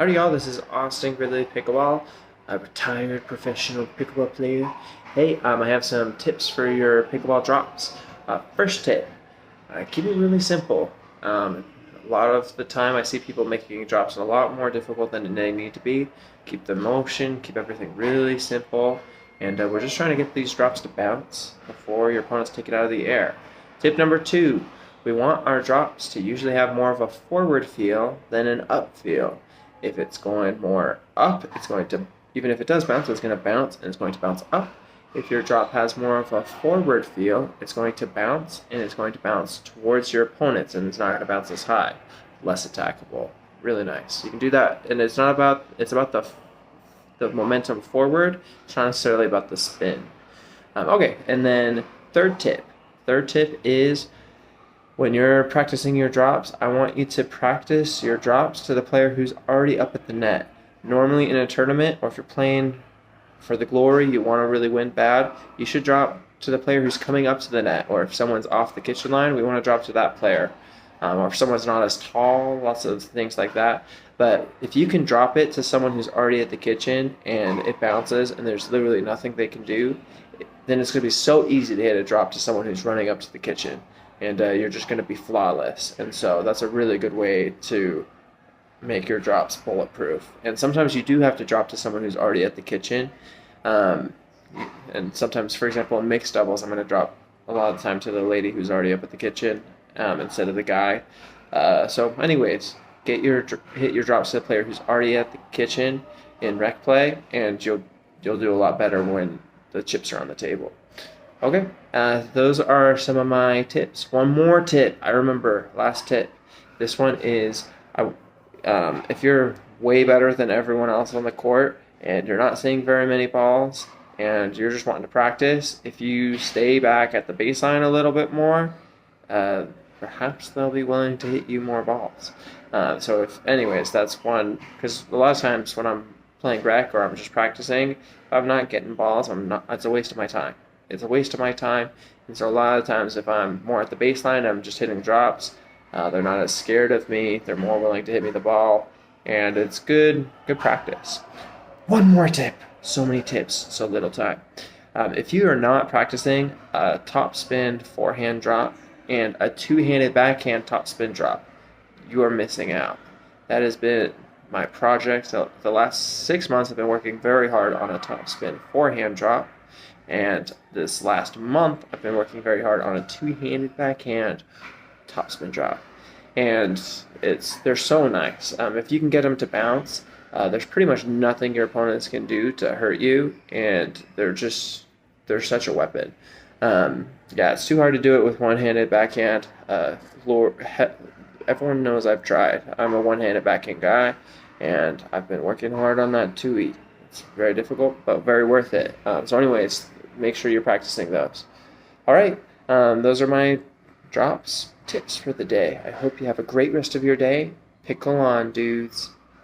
Howdy y'all, this is Austin Ridley Pickleball, a retired professional pickleball player. Hey, I have some tips for your pickleball drops. First tip, keep it really simple. A lot of the time I see people making drops a lot more difficult than they need to be. Keep the motion, keep everything really simple, and we're just trying to get these drops to bounce before your opponents take it out of the air. Tip number 2, we want our drops to usually have more of a forward feel than an up feel. If it's going more up, it's going to, even if it does bounce, it's going to bounce and it's going to bounce up. If your drop has more of a forward feel, it's going to bounce and it's going to bounce towards your opponents and it's not going to bounce as high. Less attackable. Really nice. You can do that, and it's about the momentum forward. It's not necessarily about the spin. Okay, and then third tip. Third tip is, when you're practicing your drops, I want you to practice your drops to the player who's already up at the net. Normally in a tournament, or if you're playing for the glory, you want to really win bad, you should drop to the player who's coming up to the net. Or if someone's off the kitchen line, we want to drop to that player. Or if someone's not as tall, lots of things like that. But if you can drop it to someone who's already at the kitchen and it bounces and there's literally nothing they can do, then it's going to be so easy to hit a drop to someone who's running up to the kitchen. And you're just going to be flawless. And so that's a really good way to make your drops bulletproof. And sometimes you do have to drop to someone who's already at the kitchen. And sometimes, for example, in mixed doubles, I'm going to drop a lot of the time to the lady who's already up at the kitchen instead of the guy. So anyways, hit your drops to the player who's already at the kitchen in rec play, and you'll do a lot better when the chips are on the table. Okay, those are some of my tips. One more tip, I remember, last tip. This one is, if you're way better than everyone else on the court and you're not seeing very many balls and you're just wanting to practice, if you stay back at the baseline a little bit more, perhaps they'll be willing to hit you more balls. Anyways, that's one, because a lot of times when I'm playing rec or I'm just practicing, if I'm not getting balls, it's a waste of my time. It's a waste of my time, and so a lot of times if I'm more at the baseline, I'm just hitting drops. They're not as scared of me. They're more willing to hit me the ball, and it's good practice. One more tip. So many tips, so little time. If you are not practicing a topspin forehand drop and a two-handed backhand topspin drop, you are missing out. That has been my project. So the last 6 months I've been working very hard on a topspin forehand drop. And this last month, I've been working very hard on a two-handed backhand topspin drop. And they're so nice. If you can get them to bounce, there's pretty much nothing your opponents can do to hurt you, and they're such a weapon. Yeah, it's too hard to do it with one-handed backhand. Everyone knows I've tried. I'm a one-handed backhand guy, and I've been working hard on that too. It's very difficult, but very worth it. So anyways, make sure you're practicing those. All right, those are my drops, tips for the day. I hope you have a great rest of your day. Pickle on, dudes.